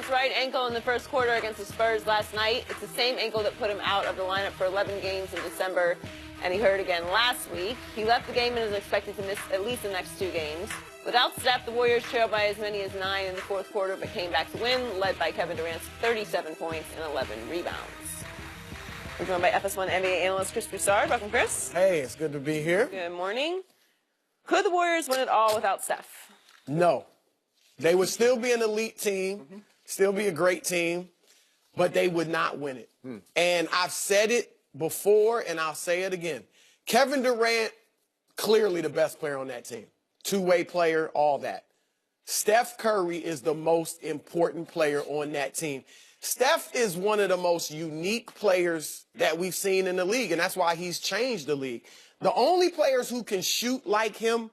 his right ankle in the first quarter against the Spurs last night. It's the same ankle that put him out of the lineup for 11 games in December, and he hurt again last week. He left the game and is expected to miss at least the next 2 games. Without Steph, the Warriors trailed by as many as 9 in the fourth quarter, but came back to win, led by Kevin Durant's 37 points and 11 rebounds. We're joined by FS1 NBA analyst Chris Broussard. Welcome, Chris. Hey, it's good to be here. Good morning. Could the Warriors win it all without Steph? No. They would still be an elite team, still be a great team, but they would not win it. And I've said it before, and I'll say it again. Kevin Durant, clearly the best player on that team. Two-way player, all that. Steph Curry is the most important player on that team. Steph is one of the most unique players that we've seen in the league, and that's why he's changed the league. The only players who can shoot like him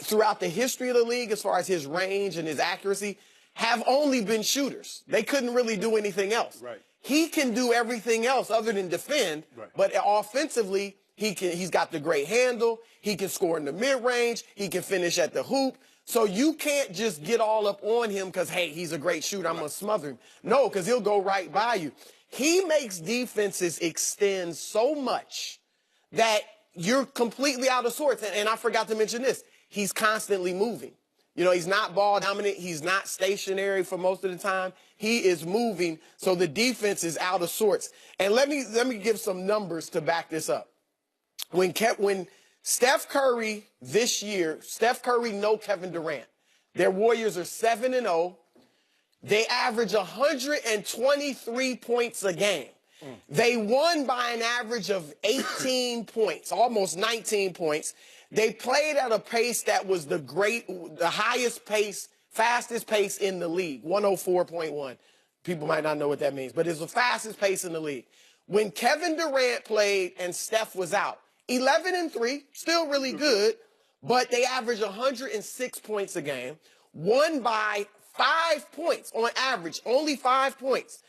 throughout the history of the league, as far as his range and his accuracy, have only been shooters. They couldn't really do anything else. Right. He can do everything else other than defend, but offensively, he's got the great handle. He can score in the mid-range. He can finish at the hoop. So you can't just get all up on him because, hey, he's a great shooter, I'm going to smother him. No, because he'll go right by you. He makes defenses extend so much that you're completely out of sorts. And I forgot to mention this. He's constantly moving. You know, he's not ball dominant. He's not stationary for most of the time. He is moving, so the defense is out of sorts. And let me give some numbers to back this up. When Steph Curry this year, Steph Curry, no Kevin Durant. Their Warriors are 7-0. They average 123 points a game. They won by an average of 18 points, almost 19 points. They played at a pace that was the highest pace, fastest pace in the league, 104.1. People might not know what that means, but it's the fastest pace in the league. When Kevin Durant played and Steph was out, 11-3, still really good, but they averaged 106 points a game, won by 5 points on average, only 5 points.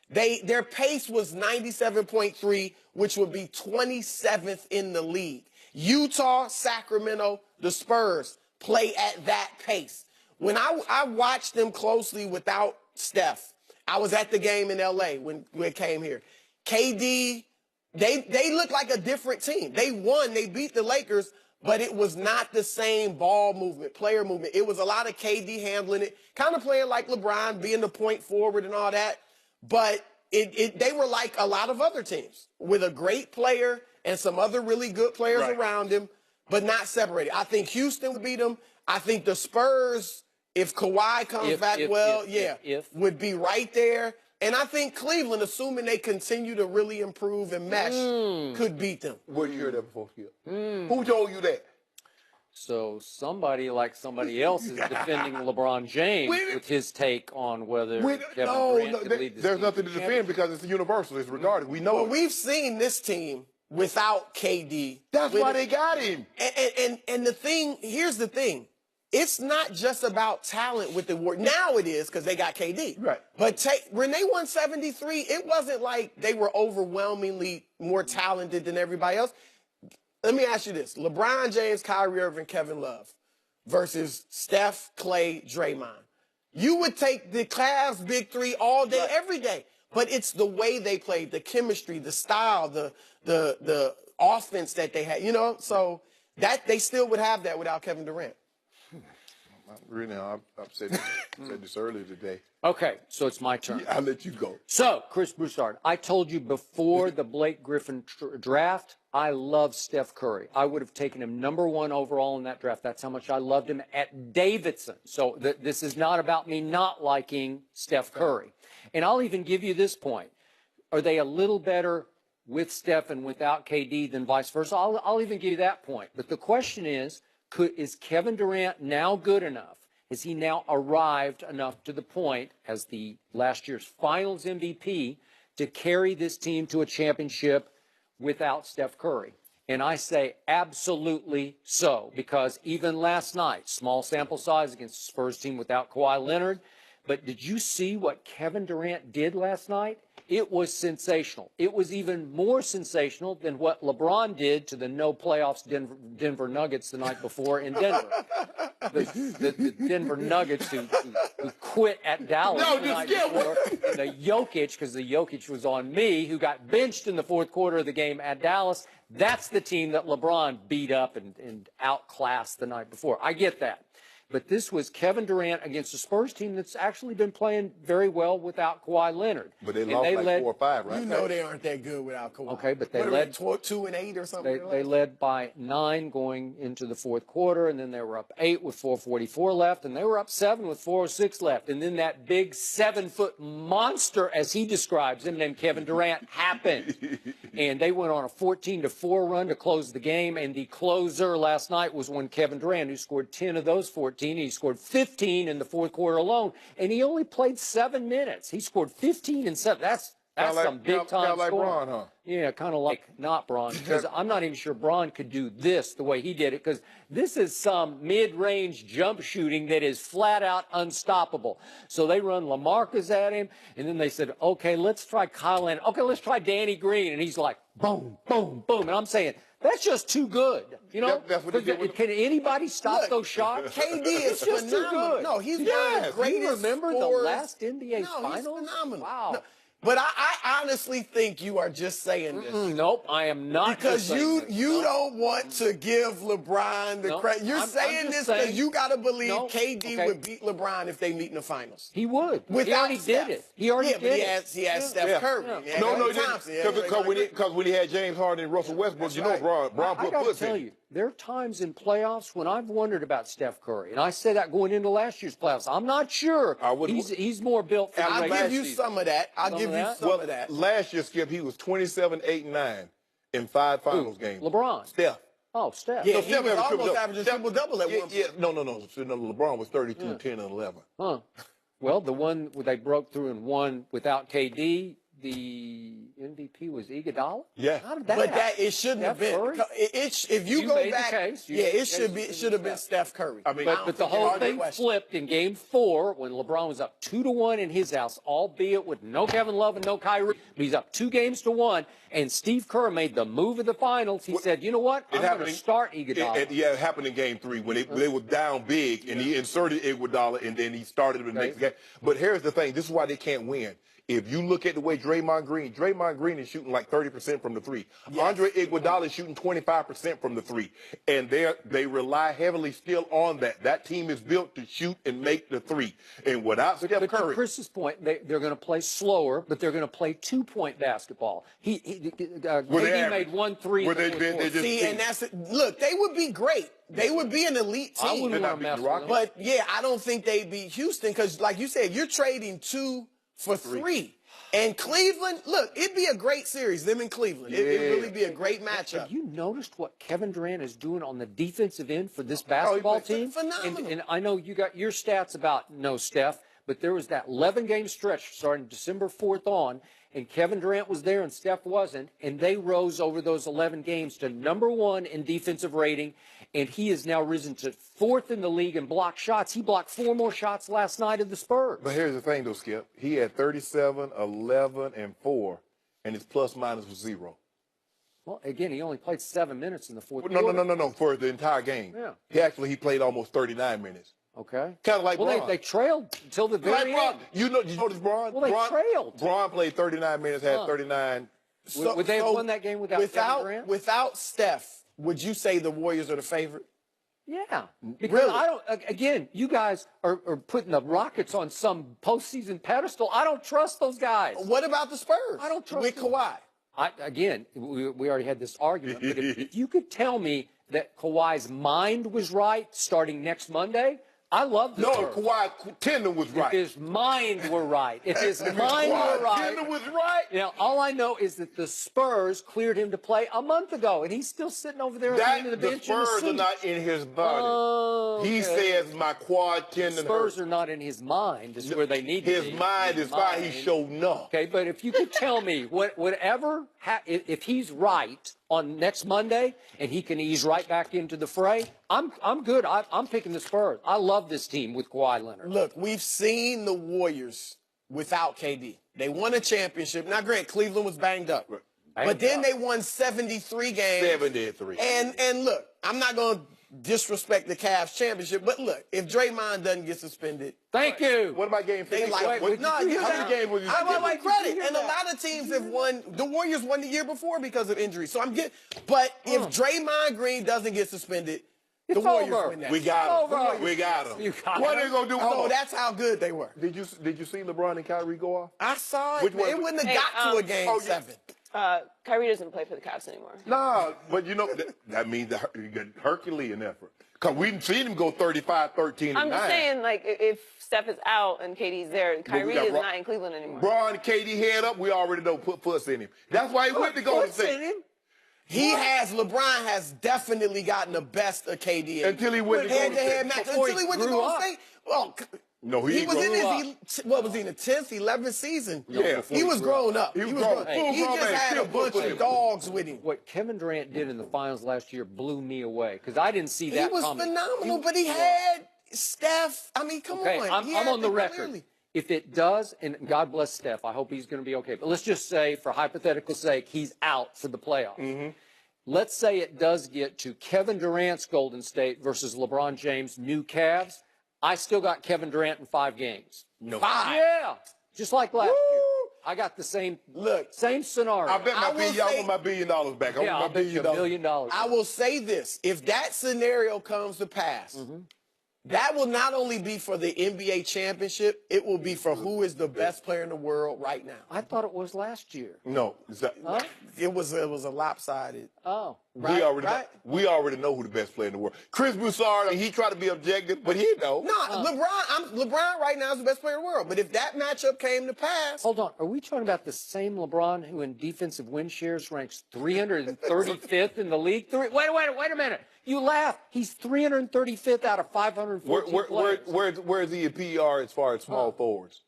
Their pace was 97.3, which would be 27th in the league. Utah, Sacramento, the Spurs play at that pace. When I watched them closely without Steph, I was at the game in L.A. when it came here. KD, they looked like a different team. They won. They beat the Lakers, but it was not the same ball movement, player movement. It was a lot of KD handling it, kind of playing like LeBron, being the point forward and all that. But they were like a lot of other teams with a great player and some other really good players around him, but not separated. I think Houston would beat them. I think the Spurs, if Kawhi comes back would be right there. And I think Cleveland, assuming they continue to really improve and mesh, could beat them. Where did you hear that before, Skip? Who told you that? So somebody like somebody else is defending LeBron James with his take on whether Kevin Durant could lead this There's team nothing to defend because it's universal. It's regarded. We know Well, it. we've seen this team without KD. That's why they got him. And here's the thing. It's not just about talent with the Warriors. Now it is because they got KD. Right. But when they won 73, it wasn't like they were overwhelmingly more talented than everybody else. Let me ask you this. LeBron James, Kyrie Irving, Kevin Love versus Steph, Clay, Draymond. You would take the Cavs' big three all day, every day. But it's the way they played, the chemistry, the style, the offense that they had, you know? So that they still would have that without Kevin Durant. Really, I've said this earlier today. Okay, so it's my turn. I'll let you go. So, Chris Broussard, I told you before the Blake Griffin draft, I love Steph Curry. I would have taken him #1 overall in that draft. That's how much I loved him at Davidson. So this is not about me not liking Steph Curry. And I'll even give you this point. Are they a little better with Steph and without KD than vice versa? I'll even give you that point. But the question is Kevin Durant now good enough? Has he now arrived enough to the point as the last year's Finals MVP to carry this team to a championship without Steph Curry? And I say absolutely so, because even last night, small sample size against the Spurs team without Kawhi Leonard, But did you see what Kevin Durant did last night? It was sensational. It was even more sensational than what LeBron did to the no playoffs Denver Nuggets the night before in Denver. The Denver Nuggets who quit at Dallas the night before. And the Jokic, because the Jokic was on me, who got benched in the fourth quarter of the game at Dallas. That's the team that LeBron beat up and outclassed the night before. I get that. But this was Kevin Durant against a Spurs team that's actually been playing very well without Kawhi Leonard. But they lost like 4 or 5, right? You know they aren't that good without Kawhi. Okay, but they led 2 and 8 or something. They led by 9 going into the fourth quarter, and then they were up 8 with 4:44 left, and they were up 7 with 4:06 left. And then that big 7-foot monster, as he describes him, named Kevin Durant, happened. And they went on a 14-4 run to close the game. And the closer last night was when Kevin Durant, who scored 10 of those 14. He scored 15 in the fourth quarter alone, and he only played 7 minutes. He scored 15 and 7. That's some big time Kind of like scoring. Bron, huh? Yeah, kind of like not Bron, because I'm not even sure Bron could do this the way he did it, because this is some mid-range jump shooting that is flat out unstoppable. So they run LaMarcus at him, and then they said, okay, let's try Kyle Anderson. Okay, let's try Danny Green. And he's like, boom, boom, boom. And I'm saying, that's just too good. You know, That's what he did can anybody stop those shots? KD is just too phenomenal. good. No, he's one of the You greatest remember the scorers. last NBA Finals? He's phenomenal. Wow. No, but I honestly think you are just saying this. Nope, I am not. Because just saying this. you don't want to give LeBron the No, credit. You're I'm saying just this because saying- you got to believe No, KD okay. would beat LeBron if they meet in the finals. He would. He Without already Steph. did it. He already did but it. he has Steph Curry. Yeah. He had No, Klay he Thompson. He had Draymond Green. because when he had James Harden and Russell Westbrook, That's you know, right. Bron I put got to puts tell in. you, there are times in playoffs when I've wondered about Steph Curry, and I said that going into last year's playoffs. I'm not sure. I would- He's more built for the I'll regular give you season. some of that. I'll Some give of you that? some of that. Last year, Skip, he was 27, 8, and 9 in 5 finals games. LeBron. Steph. Oh, Steph. Yeah, No, he Steph was had a almost triple-double. averaging triple-double at one point. Yeah, no. LeBron was 32, 10, and 11. Huh. Well, the one where they broke through and won without KD, the MVP was Iguodala. Yeah. How did that But happen? it shouldn't have Steph been. Curry? If you You go made the back, case. You yeah, made the it should case. should have been Steph Curry. I mean, But the whole thing flipped in Game 4 when LeBron was up 2-1 in his house, albeit with no Kevin Love and no Kyrie. But he's up 2-1, and Steve Kerr made the move of the finals. He said, "You know what? I'm going to start Iguodala." It happened in Game 3 when they were down big, and he inserted Iguodala, and then he started the next game. But here's the thing: this is why they can't win. If you look at the way Draymond Green is shooting like 30% from the 3. Yes. Andre Iguodala is shooting 25% from the 3. And they rely heavily still on that. That team is built to shoot and make the 3. And without Steph But Curry. to Chris's point, they're going to play slower, but they're going to play 2-point basketball. KD made 1 3. See, and look, they would be great. They would be an elite team. I wouldn't want to mess with them. But yeah, I don't think they'd beat Houston because, like you said, you're trading 2 for 3. And Cleveland, look, it'd be a great series, them in Cleveland. It'd really be a great matchup. Have you noticed what Kevin Durant is doing on the defensive end for this basketball team? Phenomenal. And I know you got your stats about no Steph, but there was that 11-game stretch starting December 4th on, and Kevin Durant was there and Steph wasn't, and they rose over those 11 games to #1 in defensive rating, and he has now risen to 4th in the league in blocked shots. He blocked 4 more shots last night of the Spurs. But here's the thing, though, Skip. He had 37, 11, and 4, and his plus-minus was 0. Well, again, he only played 7 minutes in the fourth No, quarter. for the entire game. Yeah. He played almost 39 minutes. Okay. Kind of like well, Bron. they trailed until the very end. You notice Bron? Well, they trailed. Bron played 39 minutes, had 39. Would they have won that game without Kevin Durant? Without Steph, would you say the Warriors are the favorite? Yeah. Because Really? I don't, again, you guys are putting the Rockets on some postseason pedestal. I don't trust those guys. What about the Spurs? I don't trust with them. Kawhi. Again, we already had this argument. But if you could tell me that Kawhi's mind was right starting next Monday, I love the Spurs. Kawhi Tendon was right. If his mind were right. If his mind were right. Tendon was right. You know, all I know is that the Spurs cleared him to play a month ago, and he's still sitting over there at the end of the bench The in the Spurs are suit. not in his body. Oh, He okay. says my quad tendon Spurs hurts. are not in his mind. Is where they need to be. His mind is fine. He showed no. Okay, but if you could tell me if he's right on next Monday and he can ease right back into the fray, I'm good. I'm picking the Spurs. I love this team with Kawhi Leonard. Look, we've seen the Warriors without KD. They won a championship. Now, granted, Cleveland was banged up. Right. But then they won 73 games. 73. And look, I'm not going to disrespect the Cavs championship, but look, if Draymond doesn't get suspended. Thank you. What about game 50? They like, How many games was I give you them credit, and a lot of teams have won. The Warriors won the year before because of injury. So I'm getting. But if Draymond Green doesn't get suspended, the Warriors win that. We got him. We got him. What are they gonna do? So that's how good they were. Did you see LeBron and Kyrie go off? I saw it. Which one? It wouldn't have got to a game 7. Kyrie doesn't play for the Cavs anymore. Nah, but you know that means you got Herculean effort. Because we didn't see him go 35, 13, and 9. I'm just saying, like, if Steph is out and KD's there, Kyrie is not in Cleveland anymore. Braun, KD head up, we already know put puss in him. That's why he went to Golden State. LeBron has definitely gotten the best of KD. Until he went to Golden State. Until he went to Golden State. Well, no, he was in his, what was he, in the 10th, 11th season? Yeah. He was grown up. He was grown. He just had a bunch of dogs with him. What Kevin Durant did in the finals last year blew me away because I didn't see that coming. He was phenomenal, but he had Steph. I mean, come on. I'm on the record. Clearly. If it does, and God bless Steph, I hope he's going to be okay. But let's just say, for hypothetical sake, he's out for the playoffs. Mm-hmm. Let's say it does get to Kevin Durant's Golden State versus LeBron James' new Cavs. I still got Kevin Durant in 5 games. No. 5? Yeah. Just like last year. I got the same scenario. I bet I want my $1 billion back. I'll bet you $1 billion. I will say this. If that scenario comes to pass, that will not only be for the NBA championship, it will be for who is the best player in the world right now. I thought it was last year. No. It was a lopsided. Oh. We already know who the best player in the world. Chris Broussard, he tried to be objective, but he know. No, LeBron right now is the best player in the world. But if that matchup came to pass. Hold on. Are we talking about the same LeBron who in defensive win shares ranks 335th in the league? Wait a minute. You laugh. He's 335th out of 514 players. Where's he in PR as far as small forwards?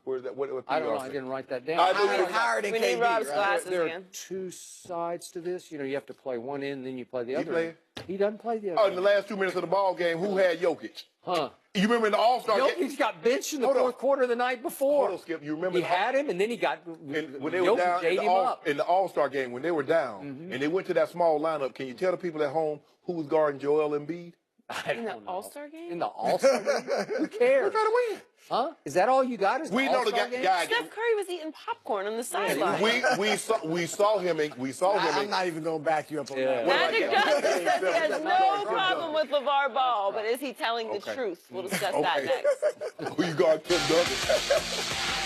Where's that? What I don't know. I didn't write that down. Higher than KD. We need Rob's glasses There again. are 2 sides to this. You know, you have to play one end, then you play the other. He doesn't play the other. Oh, in the last 2 minutes of the ball game, who had Jokic? You remember in the All-Star game? Jokic got benched in the fourth quarter the night before. Hold on, Skip. You remember he had him, and then he got when they were down in the All-Star game, when they were down, and they went to that small lineup. Can you tell the people at home who was guarding Joel Embiid? In the All-Star game? In the All-Star game? Who cares? We're trying to win. Huh? Is that all you got? Is we know the guy. Steph Curry was eating popcorn on the sideline. We saw him. I'm not even going to back you up on that. Magic Johnson says he has no problem with LeVar Ball, but is he telling the truth? We'll discuss that next. Who you guard, Tim Duncan?